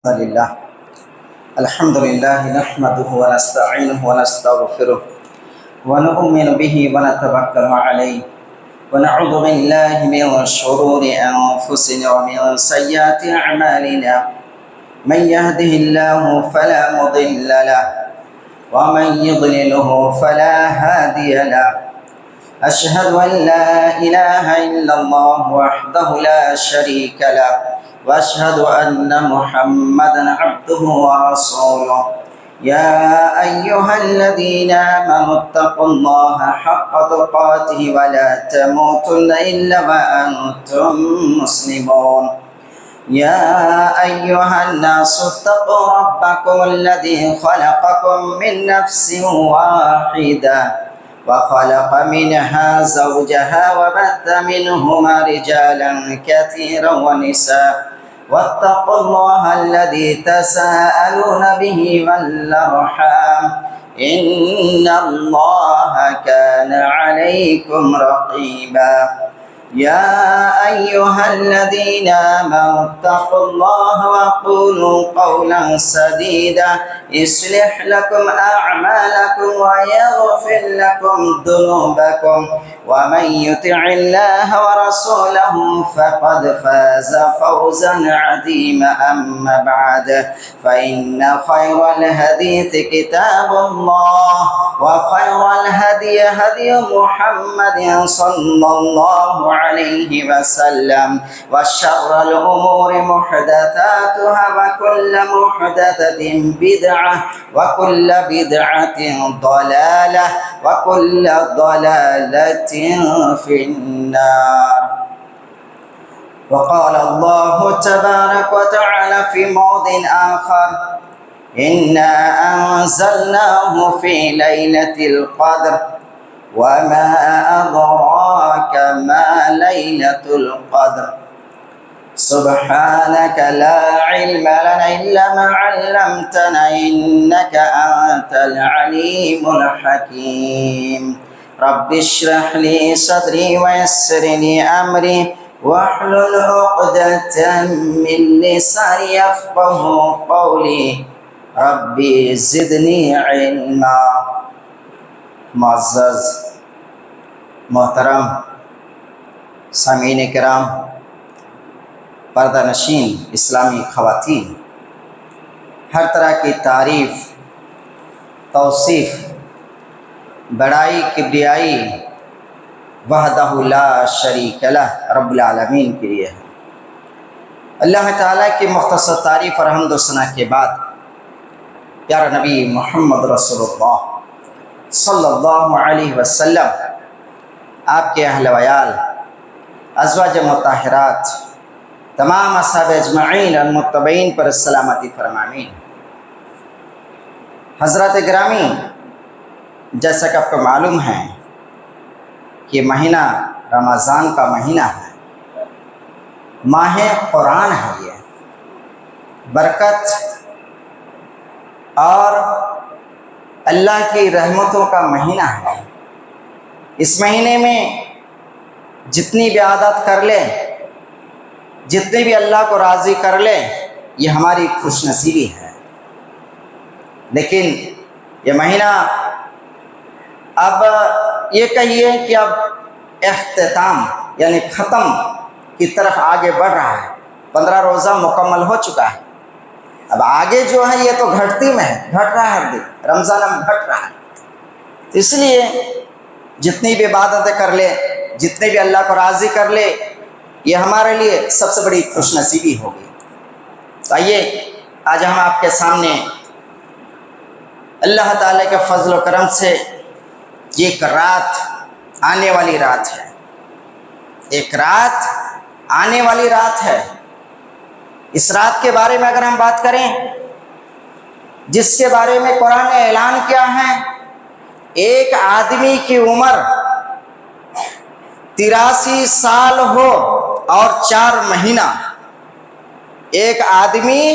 لله الحمد لله نحمده ونستعينه ونستغفره ونؤمن به ونتوكل عليه ونعوذ بالله من شرور أنفسنا ومن سيئات أعمالنا من يهده الله فلا مضل له ومن يضلله فلا هادي له أشهد أن لا إله إلا الله وحده لا شريك له وأشهد أن محمدا عبده ورسوله يا أيها الذين آمنوا اتقوا الله حق تقاته ولا تموتن إلا وأنتم مسلمون يا أيها الناس اتقوا ربكم الذي خلقكم من نفس واحدة وخلق منها زوجها وبث منهما رجالا كثيرا ونساء واتقوا الله الذي تساءلون به والأرحام إن الله كان عليكم رقيبا يا أيها الذين آمنوا اتقوا الله وقولوا قولا سديدا يصلح لكم أعمالكم ويغفر لكم ذنوبكم ومن يطع الله ورسوله فقد فاز فوزا عظيما أما بعد فإن خير الحديث كتاب الله وخير الهدي هدي محمد صلى الله عليه وسلم وشر الأمور محدثاتها وكل محدثة بدعة وكل بدعة ضلالة وكل ضلالة في النار. وقال الله تبارك وتعالى في موضع آخر إنا أنزلناه في ليلة القدر وما أدراك ما ليلة القدر سبحانك لا علم لنا إلا ما علمتنا إنك أنت العليم الحكيم رب اشرح لي صدري ويسر لي أمري واحلل عقدة من لساني يفقه قولي ربي زدني علما. معزز محترم سامعین کرام، پردہ نشین اسلامی خواتین، ہر طرح کی تعریف، توصیف، بڑائی، کبریائی وحدہ لا شریک لہ رب العالمین کے لیے ہے. اللہ تعالیٰ کی مختصر تعریف اور حمد و ثنا کے بعد پیارا نبی محمد رسول اللہ صلی اللہ علیہ وسلم، آپ کے اہل ویال، ازواج مطہرات، تمام اصحاب اجمعین المتبعین پر سلامتی فرمائیں. حضرات گرامی، جیسا کہ آپ کو معلوم ہے کہ مہینہ رمضان کا مہینہ ہے، ماہ قرآن ہے، یہ برکت اور اللہ کی رحمتوں کا مہینہ ہے. اس مہینے میں جتنی بھی عادت کر لے، جتنی بھی اللہ کو راضی کر لے، یہ ہماری خوش نصیبی ہے. لیکن یہ مہینہ اب یہ کہیے کہ اب اختتام یعنی ختم کی طرف آگے بڑھ رہا ہے. 15 روزہ مکمل ہو چکا ہے، اب آگے جو ہے یہ تو گھٹتی میں ہے، گھٹ رہا ہے، ہر دن رمضان اب گھٹ رہا ہے. اس لیے جتنی بھی عبادتیں کر لے، جتنے بھی اللہ کو راضی کر لے، یہ ہمارے لیے سب سے بڑی خوش نصیبی ہوگی. تو آئیے آج ہم آپ کے سامنے اللہ تعالیٰ کے فضل و کرم سے ایک رات آنے والی رات ہے، ایک رات آنے والی رات ہے. اس رات کے بارے میں اگر ہم بات کریں، جس کے بارے میں قرآن نے اعلان کیا ہے، ایک آدمی کی عمر 83 سال ہو اور 4 مہینہ. ایک آدمی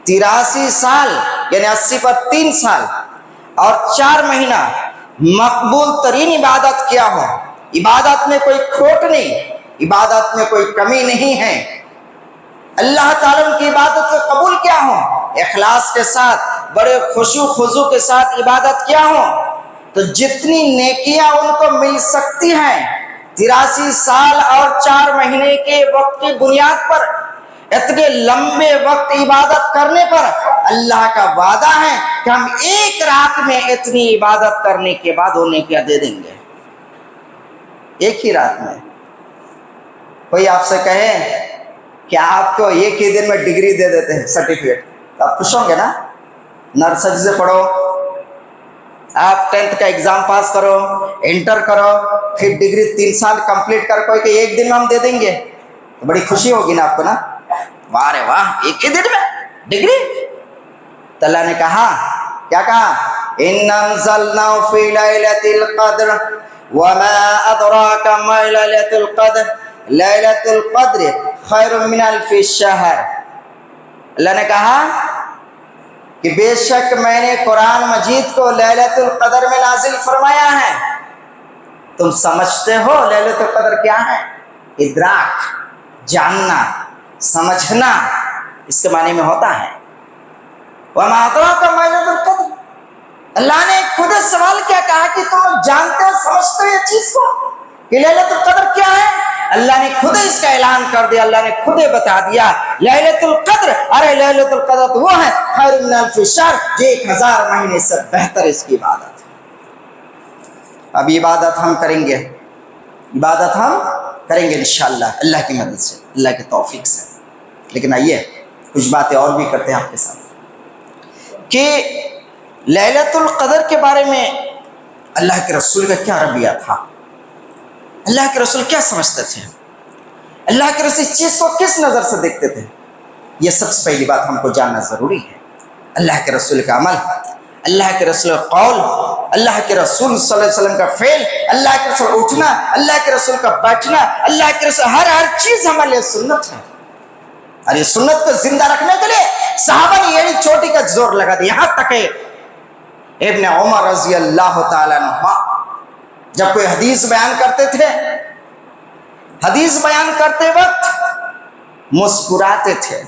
83 سال یعنی 80 پر 3 سال اور 4 مہینہ مقبول ترین عبادت کیا ہو. عبادت میں کوئی کھوٹ نہیں، عبادت میں کوئی کمی نہیں ہے. اللہ تعالیٰ ان کی عبادت کو قبول کیا اخلاص کے ساتھ بڑے خشوع خضوع کے ساتھ عبادت کیا ہو تو جتنی نیکیاں ان کو مل سکتی ہیں 83 سال اور 4 مہینے کے وقت کی بنیاد پر اتنے لمبے وقت عبادت کرنے پر اللہ کا وعدہ ہے کہ ہم ایک رات میں اتنی عبادت کرنے کے بعد وہ نیکیاں دے دیں گے، ایک ہی رات میں۔ کوئی آپ سے کہے کہ آپ کو ایک ہی دن میں ڈگری دے دیتے ہیں سرٹیفکیٹ، تو آپ خوش ہوں گے نا؟ نرسری سے پڑھو، آپ 10th کا ایگزام پاس کرو، انٹر کرو، پھر ڈگری 3 سال کمپلیٹ کر کوئی کہ ایک دن میں ہم دے دیں گے، تو بڑی خوشی ہوگی نا آپ کو نا؟ واہ رے واہ، ایک ہی دن میں ڈگری! تو اللہ نے کہا، کیا کہا؟ اِنَّا أَنزَلْنَاهُ فِي لَيْلَةِ الْقَدْرِ وَمَا أَدْرَاكَ مَا لَيْلَةُ الْقَدْرِ لَيْلَةُ الْقَدْرِ خَيْرٌ مِّنَ أَلْفِ الشَّهْرِ۔ اللہ نے کہا کہ بے شک میں نے قرآن مجید کو لیلۃ القدر میں نازل فرمایا ہے۔ تم سمجھتے ہو لیلۃ القدر کیا ہے؟ ادراک، جاننا، سمجھنا، اس کے معنی میں ہوتا ہے۔ وَمَا أَدْرَاكَ مَا لَيْلَةُ الْقَدْرِ، اللہ نے خود سوال کیا کہا کہ تم جانتے ہو، سمجھتے ہو یہ چیز کو کہ لیلۃ القدر کیا ہے؟ اللہ نے خود اس کا اعلان کر دیا، اللہ نے خود بتا دیا لیلۃ القدر، ارے لیلۃ القدر تو وہ ہے خیر من الف شہر، جو 1000 مہینے سے بہتر اس کی عبادت ہے۔ اب عبادت ہم کریں گے، عبادت ہم کریں گے انشاءاللہ اللہ کی مدد سے، اللہ کے توفیق سے۔ لیکن آئیے کچھ باتیں اور بھی کرتے ہیں آپ کے ساتھ کہ لیلۃ القدر کے بارے میں اللہ کے رسول کا کیا رویہ تھا، اللہ کے رسول کیا سمجھتے تھے، اللہ کے رسول اس چیز کو کس نظر سے دیکھتے تھے، یہ سب سے پہلی بات ہم کو جاننا ضروری ہے۔ اللہ کے رسول کا عمل، اللہ کے رسول کا قول، اللہ کے رسول صلی اللہ علیہ وسلم کا فعل، اللہ کے رسول اٹھنا، اللہ کے رسول کا بیٹھنا، اللہ کے رسول ہر چیز ہمارے لیے سنت ہے۔ اور یہ سنت کو زندہ رکھنے کے لیے صحابہ نے یعنی چوٹی کا زور لگا دیا، یہاں تک کہ ابن عمر رضی اللہ تعالیٰ عنہ جب کوئی حدیث بیان کرتے تھے، حدیث بیان کرتے وقت مسکراتے تھے،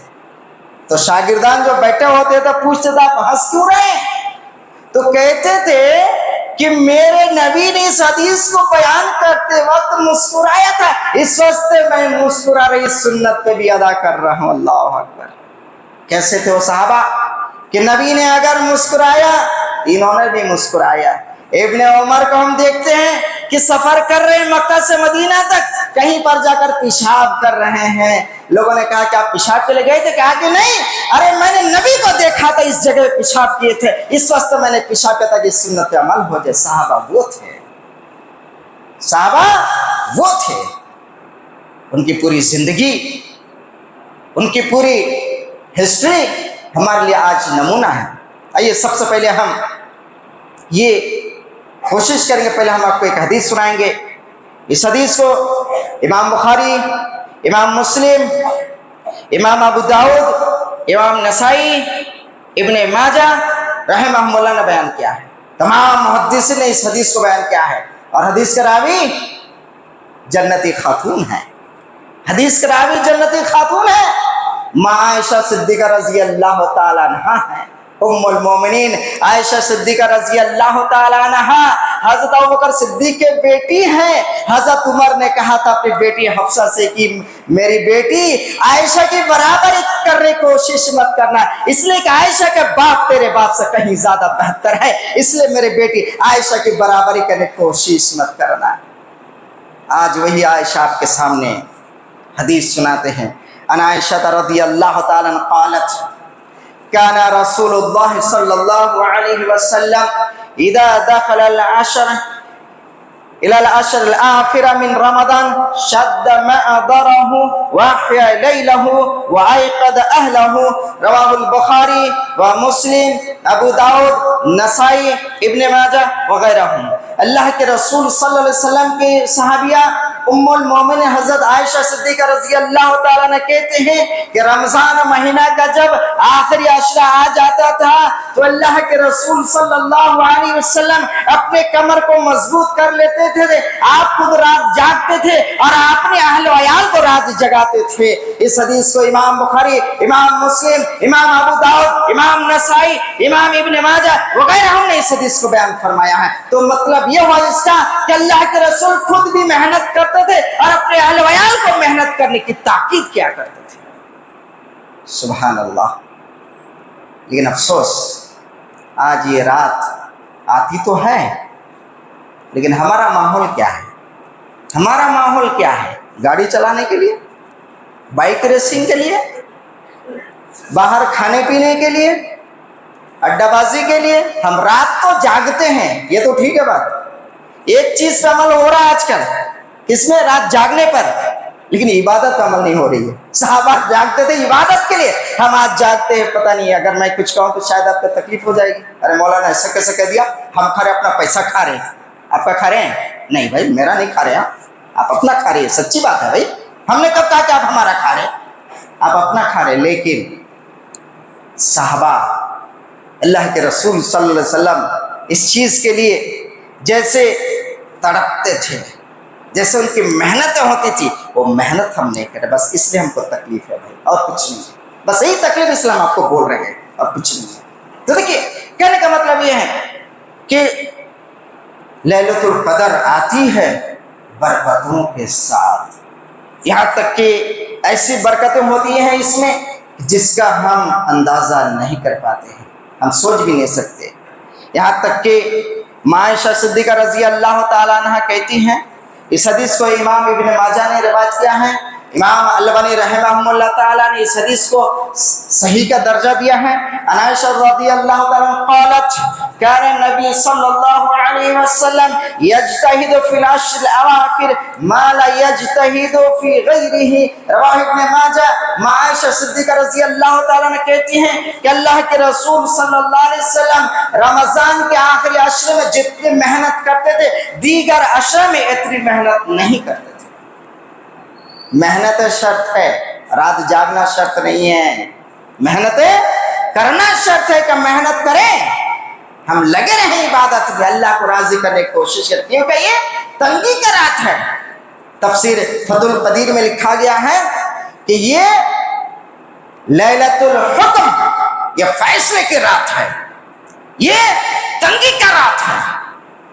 تو شاگردان جو بیٹھے ہوتے تھے پوچھتے تھے آپ ہنس کیوں رہے ہیں؟ تو کہتے تھے کہ میرے نبی نے اس حدیث کو بیان کرتے وقت مسکرایا تھا، اس واسطے میں مسکرا رہی سنت پہ بھی ادا کر رہا ہوں۔ اللہ اکبر! کیسے تھے وہ صحابہ کہ نبی نے اگر مسکرایا انہوں نے بھی مسکرایا۔ ابن عمر کو ہم دیکھتے ہیں کہ سفر کر رہے ہیں مکہ سے مدینہ تک، کہیں پر جا کر پیشاب کر رہے ہیں، لوگوں نے کہا کہ آپ پیشاب کے لیے گئے تھے؟ کہا کہ نہیں، ارے میں نے نبی کو دیکھا تھا اس جگہ پیشاب کیے تھے، اس وقت میں نے پیشاب کیا تھا کہ سنت پہ عمل ہو جائے۔ صحابہ وہ تھے، صحابہ وہ تھے، ان کی پوری زندگی، ان کی پوری ہسٹری ہمارے لیے آج نمونہ ہے۔ آئیے سب سے پہلے ہم یہ کوشش کریں گے، پہلے ہم آپ کو ایک حدیث سنائیں گے۔ اس حدیث کو امام بخاری، امام مسلم، امام ابو داؤد، امام نسائی، ابن ماجہ رحمہ اللہ نے بیان کیا ہے۔ تمام محدثین نے اس حدیث کو بیان کیا ہے، اور حدیث کا راوی جنتی خاتون ہے، حدیث کا راوی جنتی خاتون ہے، ماں عائشہ صدیقہ رضی اللہ تعالیٰ عنہا ہے، ام المومنین عائشہ صدیقہ رضی اللہ تعالیٰ عنہا حضرت ابوبکر صدیق کے بیٹی ہیں۔ حضرت عمر نے کہا تھا اپنی بیٹی حفصہ سے کہ میری بیٹی عائشہ کی برابری کرنے کی کوشش مت کرنا، اس لیے کہ عائشہ کے باپ تیرے باپ سے کہیں زیادہ بہتر ہے، اس لیے میری بیٹی عائشہ کی برابری کرنے کی کوشش مت کرنا۔ آج وہی عائشہ آپ کے سامنے حدیث سناتے ہیں۔ ان عائشہ رضی اللہ تعالیٰ عنہ قالت كان رسول الله صلى الله عليه وسلم إذا دخل إلى العشر الآخرة من رمضان شد مأذره وأحيا ليله وأيقظ أهله، رواه البخاري ومسلم، ابو داؤد، نسائی، ابن ماجہ وغیرہ۔ اللہ کے رسول صلی اللہ علیہ وسلم کے صحابیہ ام المومن حضرت عائشہ صدیقہ رضی اللہ تعالیٰ نے کہتے ہیں کہ رمضان مہینہ کا جب آخری عشرہ آ جاتا تھا تو اللہ کے رسول صلی اللہ علیہ وسلم اپنے کمر کو مضبوط کر لیتے تھے، آپ خود رات جاگتے تھے اور اپنے اہل و عیال کو رات جگاتے تھے۔ اس حدیث کو امام بخاری، امام مسلم، امام ابو داؤد، امام نسائی، امام ابن ماجہ وغیرہ ہم نے اس حدیث کو بیان فرمایا ہے۔ تو مطلب یہ ہوا اس کا کہ اللہ کے رسول خود بھی محنت کرتے تھے اور اپنے اہل و عیال کو محنت کرنے کی تاکید کیا کرتے تھے۔ سبحان اللہ۔ لیکن افسوس آج یہ رات آتی تو ہے، لیکن ہمارا ماحول کیا ہے؟ ہمارا ماحول کیا ہے؟ گاڑی چلانے کے لیے، بائک ریسنگ کے لیے، باہر کھانے پینے کے لیے، اڈا بازی کے لیے۔ ہم رات تو جاگتے ہیں، یہ تو ٹھیک ہے بات، ایک چیز پہ عمل ہو رہا ہے آج کل، کس میں؟ رات جاگنے پر، لیکن عبادت پہ عمل نہیں ہو رہی ہے۔ صحابہ جاگتے تھے عبادت کے لیے، ہم آج جاگتے ہیں، پتہ نہیں اگر میں کچھ کہوں تو شاید آپ کو تکلیف ہو جائے گی، ارے مولانا ایسا کیسے کہہ دیا؟ ہم کھا رہے اپنا پیسہ کھا رہے ہیں۔ آپ کا کھا رہے ہیں؟ نہیں بھائی میرا نہیں کھا رہے ہیں، آپ اپنا کھا رہے ہیں، سچی بات ہے بھائی، ہم نے کب کہا کہ آپ ہمارا کھا رہے ہیں؟ آپ اپنا کھا رہے ہیں۔ لیکن صحابہ اللہ کے رسول صلی اللہ علیہ وسلم اس چیز کے لیے جیسے تڑپتے تھے، جیسے ان کی محنتیں ہوتی تھی، وہ محنت ہم نہیں کرے، بس اس لیے ہم کو تکلیف ہے بھائی، اور کچھ نہیں ہے، بس یہی تکلیف اسلام آپ کو بول رہے ہیں اور کچھ نہیں ہے۔ تو دیکھیے کہنے کا مطلب یہ ہے کہ لیلۃ القدر آتی ہے برکتوں کے ساتھ، یہاں تک کہ ایسی برکتیں ہوتی ہیں اس میں جس کا ہم اندازہ نہیں کر پاتے ہیں، ہم سوچ بھی نہیں سکتے۔ یہاں تک کہ عائشہ صدیقہ رضی اللہ تعالیٰ عنہ کہتی ہیں، اس حدیث کو امام ابن ماجہ نے روایت کیا ہے، امام البانی رحمہ اللہ تعالیٰ نے اس حدیث کو صحیح کا درجہ دیا ہے۔ عائشہ رضی اللہ تعالیٰ عنہ قالت كان النبي صلى الله عليه وسلم يجتهد في العشر الأواخر ما لا يجتهد في غيره، رواہ ابن ماجہ۔ عائشہ صدیقہ رضی اللہ تعالیٰ عنہ کہتی ہیں کہ اللہ کے رسول صلی اللہ علیہ وسلم رمضان کے آخری عشرے میں جتنی محنت کرتے تھے دیگر عشرے میں اتنی محنت نہیں کرتے تھے۔ محنت شرط ہے، رات جاگنا شرط نہیں ہے، محنت کرنا شرط ہے کہ محنت کریں، ہم لگے رہیں عبادت میں، اللہ کو راضی کرنے کی کوشش کریں، کیونکہ یہ تنگی کا رات ہے۔ تفسیر فتح القدیر میں لکھا گیا ہے کہ یہ لیلۃ الحکم، یہ فیصلے کی رات ہے، یہ تنگی کا رات ہے،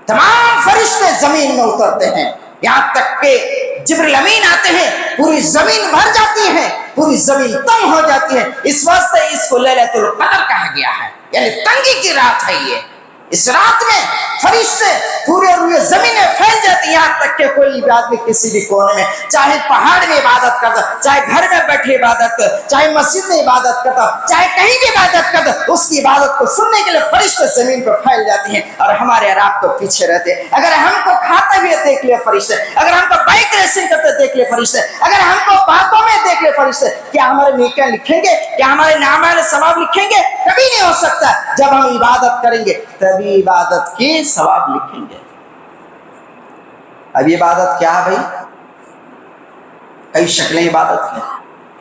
تمام فرشتے زمین میں اترتے ہیں، یہاں تک کہ جبریل امین آتے ہیں، پوری زمین بھر جاتی ہے، پوری زمین تنگ ہو جاتی ہے، اس واسطے اس کو لیلۃ القدر کہا گیا ہے، یعنی تنگی کی رات ہے یہ۔ اس رات میں فرشتے پورے زمینیں پھیل جاتی ہیں، یہاں تک کہ کوئی آدمی کسی بھی کونے میں، چاہے پہاڑ میں عبادت کرتا، چاہے گھر میں بیٹھے عبادت کرتا، چاہے مسجد میں عبادت کرتا، چاہے کہیں بھی عبادت کرتا، اس کی عبادت کو سننے کے لیے فرشتے زمین پر پھیل جاتی ہیں اور ہمارے رات کو پیچھے رہتے ہیں۔ اگر ہم کو کھاتے ہوئے دیکھ لے فرشتے، اگر ہم کو بائک ریسنگ کرتے دیکھ لے فرشتے، اگر ہم کو باتوں میں دیکھ لے فرشتے، کیا ہمارے نیکیاں لکھیں گے؟ کیا ہمارے نامۂ ثواب لکھیں گے؟ کبھی نہیں ہو سکتا۔ جب ہم عبادت کریں گے تبھی عبادت کی ثواب لکھیں گے۔ اب یہ عبادت کیا ہے بھائی؟ کئی شکلیں عبادت ہیں،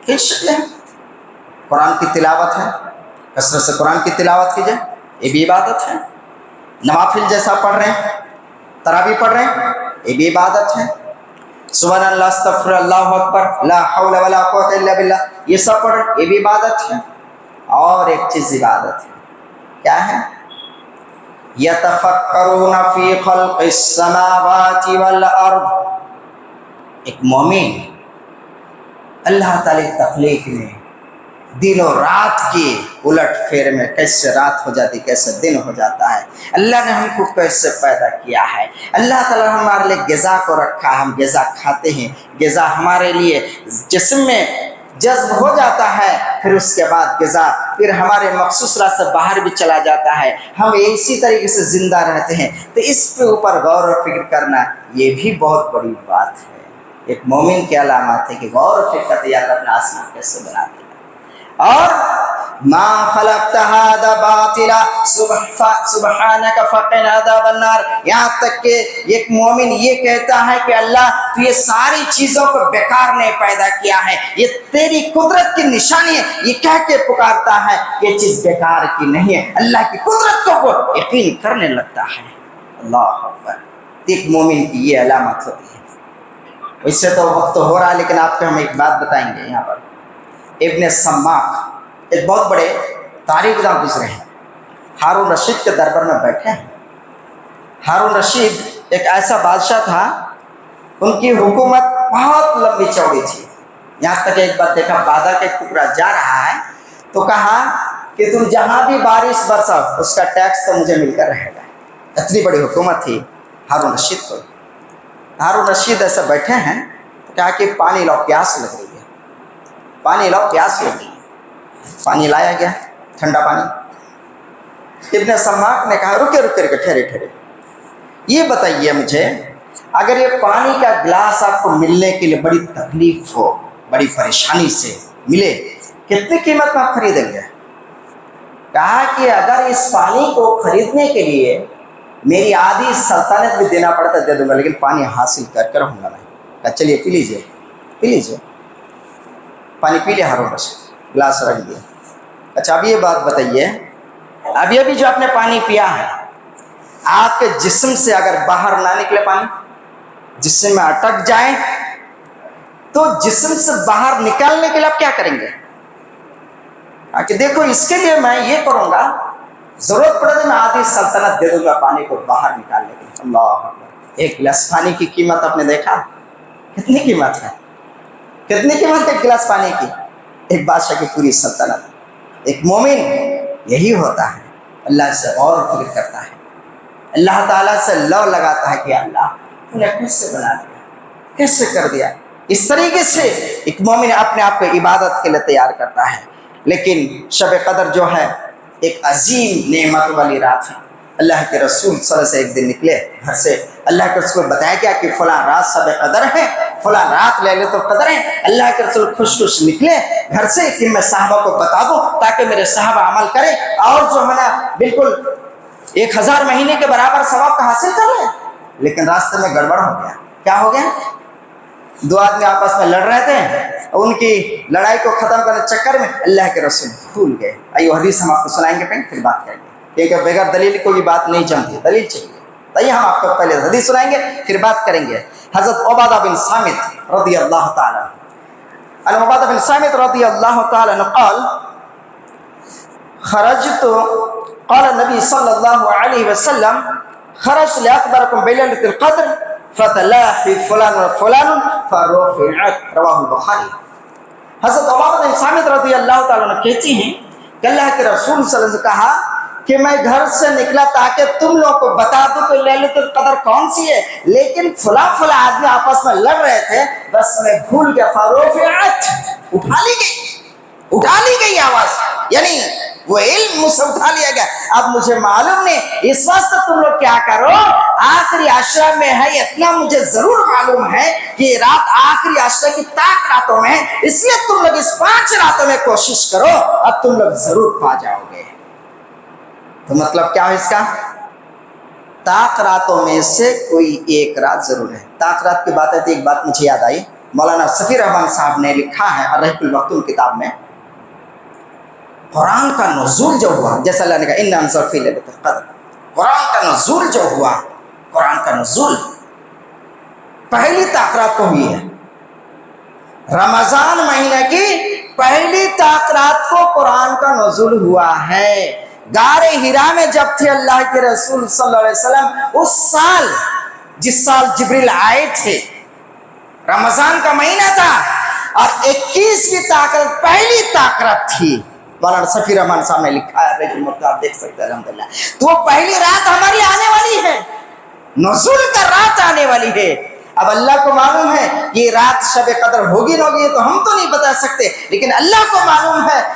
کئی شکلیں ہیں۔ قرآن کی تلاوت ہے، کثرت سے قرآن کی تلاوت کیجئے، یہ بھی عبادت ہے۔ نوافل جیسا پڑھ رہے ہیں، تراویح پڑھ رہے ہیں، یہ بھی عبادت ہے۔ سبحان اللہ، استغفر اللہ اکبر، لا حول ولا قوت الا باللہ، یہ سب پڑھ رہے ہیں، یہ بھی عبادت ہے۔ اور ایک چیز عبادت ہے، کیا ہے؟ یتفکرون فی خلق السماوات والارض، ایک مومن اللہ تعالی تخلیق میں دن و رات کی الٹ پھیر میں، کیسے رات ہو جاتی کیسے دن ہو جاتا ہے، اللہ نے ہم کو کیسے پیدا کیا ہے، اللہ تعالیٰ نے ہمارے لیے غذا کو رکھا، ہم غذا کھاتے ہیں، غذا ہمارے لیے جسم میں جذب ہو جاتا ہے، پھر اس کے بعد غذا پھر ہمارے مخصوص راہ سے باہر بھی چلا جاتا ہے، ہم اسی طریقے سے زندہ رہتے ہیں۔ تو اس پہ اوپر غور و فکر کرنا یہ بھی بہت بڑی بات ہے۔ ایک مومن کی علامات ہے کہ غور و فکر کرتے یا اللہ اپنا آسمان کیسے بنا دیا، اور ما خلقت هذا باطلا سبحانك فقنا عذاب النار. یہاں تک کہ ایک مومن یہ کہتا ہے کہ اللہ تو یہ ساری چیزوں کو بیکار نے پیدا کیا ہے، یہ تیری قدرت کی نشانی ہے، یہ کہہ کے پکارتا ہے کہ یہ چیز بیکار کی نہیں ہے، اللہ کی قدرت کو وہ یقین کرنے لگتا ہے. اللہ اکبر. ایک مومن کی یہ علامت ہوتی ہے. اس سے تو وقت ہو رہا ہے، لیکن آپ کو ہم ایک بات بتائیں گے. یہاں پر ابن سماک ایک بہت بڑے تاریخ داں گزرے ہیں، ہارون رشید کے دربار میں بیٹھے ہیں. ہارون رشید ایک ایسا بادشاہ تھا، ان کی حکومت بہت لمبی چوڑی تھی. یہاں تک ایک بار دیکھا بادہ کا ایک ٹکڑا جا رہا ہے تو کہا کہ تم جہاں بھی بارش برساؤ اس کا ٹیکس تو مجھے مل کر رہے گا. اتنی بڑی حکومت تھی ہارون رشید کو. ہارون رشید ایسے بیٹھے ہیں تو کہا کہ پانی لاؤ، پیاس لگ رہی ہے، پانی لاؤ، پیاس لگ رہی ہے. پانی لایا گیا، ٹھنڈا پانی. ابن سماک نے کہا رکے ٹھہرے ٹھہرے، یہ بتائیے مجھے اگر یہ پانی کا گلاس آپ کو ملنے کے لیے بڑی تکلیف ہو، بڑی پریشانی سے ملے، کتنی قیمت میں آپ خریدیں گے؟ کہا کہ اگر اس پانی کو خریدنے کے لیے میری آدھی سلطنت بھی دینا پڑتا دے دوں گا، لیکن پانی حاصل کر کر ہوں گا نہیں. کہا چلیے پی لیجیے. پانی پی لیا ہارون رشید، گلاس رکھ دیا. اچھا اب یہ بات بتائیے، ابھی ابھی جو آپ نے پانی پیا ہے، آپ کے جسم سے اگر باہر نہ نکلے پانی، جسم میں اٹک جائے، تو جسم سے باہر نکالنے کے لیے آپ کیا کریں گے؟ کہ دیکھو اس کے لیے میں یہ کروں گا، ضرورت پڑے تو میں آدھی سلطنت دے دوں گا پانی کو باہر نکالنے کے لیے. اللہ اکبر. ایک گلاس پانی کی قیمت آپ نے دیکھا کتنی قیمت ہے؟ کتنی قیمت ہے ایک گلاس پانی کی؟ ایک بادشاہ کی پوری سلطنت. ایک مومن یہی ہوتا ہے، اللہ سے غور و فکر کرتا ہے، اللہ تعالیٰ سے لو لگاتا ہے کہ اللہ انہیں کیسے بنا دیا، کیسے کر دیا. اس طریقے سے ایک مومن اپنے آپ کو عبادت کے لیے تیار کرتا ہے. لیکن شب قدر جو ہے ایک عظیم نعمت والی رات ہے. اللہ کے رسول صلی اللہ علیہ وسلم ایک دن نکلے گھر سے، اللہ کے رسول کو بتایا گیا کہ فلاں رات شب قدر ہے، فلاں رات لیلۃ القدر ہے. اللہ کے رسول خوش نکلے گھر سے کہ میں صحابہ کو بتا دوں تاکہ میرے صحابہ عمل کریں اور جو ہے نا بالکل 1000 مہینے کے برابر ثواب کا حاصل کر لیں. لیکن راستے میں گڑبڑ ہو گیا. کیا ہو گیا؟ دو آدمی آپس میں لڑ رہے تھے، ان کی لڑائی کو ختم کرنے چکر میں اللہ کے رسول بھول گئے. آئیے حدیث ہم آپ کو سنائیں گے، پھر بات کریں گے، کیونکہ بغیر دلیل کوئی بات نہیں جمتی، دلیل چاہیے. آئیے ہم آپ کو پہلے حدیث سنائیں گے پھر بات کریں گے. حضرت عبادہ بن صامت رضی اللہ تعالی عنہ، عبادہ بن صامت رضی اللہ تعالی عنہ قال خرجت قال النبي صلى الله عليه وسلم خرجت لأخبركم بليلة القدر فتلاحي فلان وفلان فرفعت رواہ البخاری. حضرت عبادہ بن صامت رضی اللہ تعالیٰ عنہ کہتی ہیں کہ اللہ کے رسول صلی اللہ علیہ وسلم نے کہا کہ میں گھر سے نکلا تاکہ تم لوگوں کو بتا دوں کہ لیلۃ القدر کون سی ہے، لیکن فلاں آدمی آپس میں لڑ رہے تھے، بس میں بھول گیا. فرفعت، اٹھا لی گئی آواز، یعنی وہ علم مجھ سے اٹھا لیا گیا. اب مجھے معلوم نہیں، اس واسطے تم لوگ کیا کرو، آخری عشرہ میں ہے، اتنا مجھے ضرور معلوم ہے کہ یہ رات آخری عشرہ کی طاق راتوں میں ہے، اس لیے تم لوگ اس 5 راتوں میں کوشش کرو، اب تم لوگ ضرور پا جاؤ گے. تو مطلب کیا ہے اس کا؟ طاق راتوں میں سے کوئی ایک رات ضرور ہے. طاق رات کی بات ہے تو ایک بات مجھے یاد آئی، مولانا صفی رحمان صاحب نے لکھا ہے الرحیق المختوم کتاب میں، قرآن کا نزول جو ہوا، جیسا اللہ نے کہا اِنَّا أَنزَلْنَاهُ فِي لَيْلَةِ الْقَدْرِ، قرآن کا نزول جو ہوا، قرآن کا نزول پہلی طاق رات کو ہوئی ہے. رمضان مہینہ کی پہلی طاق رات کو قرآن کا نزول ہوا ہے. غار حرا میں جب تھے اللہ کے رسول صلی اللہ علیہ وسلم، اس سال جس سال جبریل آئے تھے، رمضان کا مہینہ تھا اور 21 کی طاق رات پہلی طاق رات تھی. مولانا صفی رحمان صاحب نے لکھا ہے، آپ دیکھ سکتے ہیں الحمدللہ. تو وہ پہلی رات ہماری آنے والی ہے، نزول کا رات آنے والی ہے. اب اللہ کو معلوم ہے یہ رات شب قدر ہوگی نہ ہوگی تو ہم تو نہیں بتا سکتے، لیکن اللہ کو معلوم ہے.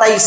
23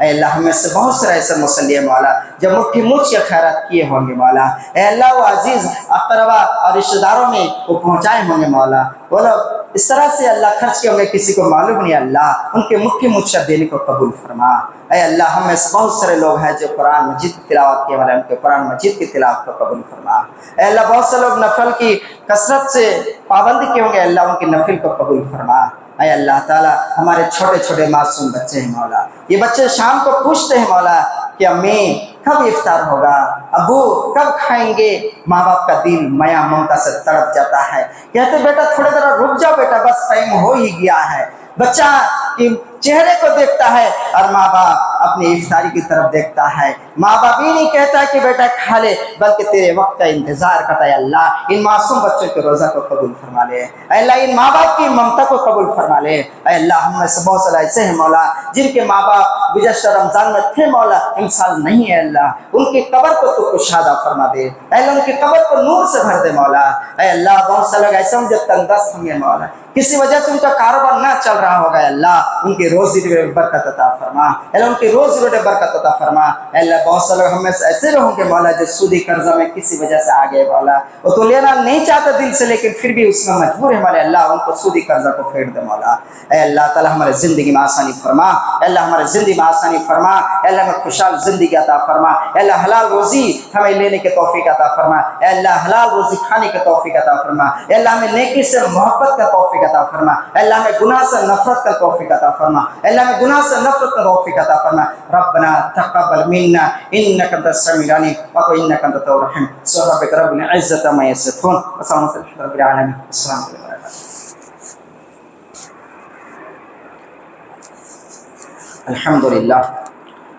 اے اللہ ہم میں سے بہت سارے ایسے مصلی ہے مولا جو مٹھی مچھ یا خیرات کیے ہوں گے مولا، اے اللہ وہ عزیز اقربا اور رشتہ داروں میں وہ پہنچائے ہوں گے مولا، وہ لوگ اس طرح سے اللہ خرچ کیے ہوں گے کسی کو معلوم نہیں، اللہ ان کے مٹھی مچھ دینے کو قبول فرما۔ اے اللہ ہم میں سے بہت سارے لوگ ہیں جو قرآن مجید کی تلاوت کیے والے، ان کے قرآن مجید کی تلاوت کو قبول فرما۔ اے اللہ بہت سے لوگ نفل کی کثرت سے پابندی کیے ہوں گے، اللہ ان کی نفل کو قبول فرما۔ اے اللہ تعالیٰ ہمارے چھوٹے چھوٹے معصوم بچے ہیں مولا، یہ بچے شام کو پوچھتے ہیں مولا کہ امی کب افطار ہوگا، ابو کب کھائیں گے، ماں باپ کا دل میاں ممتا سے تڑپ جاتا ہے، کہتے بیٹا تھوڑی دیر رک جاؤ بیٹا بس ٹائم ہو ہی گیا ہے۔ بچہ کی چہرے کو دیکھتا ہے اور ماں باپ اپنی افطاری کی طرف دیکھتا ہے، ماں باپ ہی نہیں کہتا کہ بیٹا کھا لے بلکہ تیرے وقت کا انتظار کرتا ہے۔ اللہ ان معصوم بچوں کے روزہ کو قبول فرما لے، اے اللہ ان ماں باپ کی ممتا کو قبول فرما لے۔ اے اللہ ہم میں سے بہت سارے ایسے ہیں مولا جن کے ماں باپ گزشتہ رمضان میں تھے مولا، ان سال نہیں ہے، اللہ ان کی قبر کو تو کشادہ فرما دے، اے اللہ ان کی قبر کو نور سے بھر دے مولا۔ اے اللہ بہت سے لوگ ایسے ہوں جو تنگدست ہوں گے مولا، کسی وجہ سے ان کا کاروبار نہ چل رہا ہوگا، اللہ ان کی روزی میں برکت عطا فرما، اللہ ان کی روزی میں برکت عطا فرما۔ اللہ بہت سے لوگ ہم میں سے ایسے لوگ ہوں گے مولا جو سودی قرضہ میں کسی وجہ سے آ گئے مولا، وہ تو لینا نہیں چاہتا دل سے لیکن پھر بھی اس میں مجبور ہے مولا، اللہ ان کو سودی قرضہ کو پھیر دے مولا۔ اے اللہ تعالیٰ ہمارے زندگی میں آسانی فرما، اے اللہ ہمارے زندگی میں آسانی فرما، اے اللہ ہمیں خوشحال زندگی عطا فرما، اے اللہ حلال روزی ہمیں لینے کے توفیق عطا فرما، اے اللہ حلال روزی کھانے کے توفیق عطا فرما، اے اللہ ہمیں نیکی سے محبت کا توفیق عطا فرما، اے اللہ ہمیں گناہ سے نفرت کا توفیق عطا فرما، اے اللہ ہمیں گناہ سے نفرت کا توفیق عطا فرما۔ ربنا تقبل منا انك انت السميع العليم وانك انت التواب الرحيم، سبحان ربك رب العزة عما يصفون وسلام على رب العالمين، السلام عليكم ورحمة الله۔ الحمد لله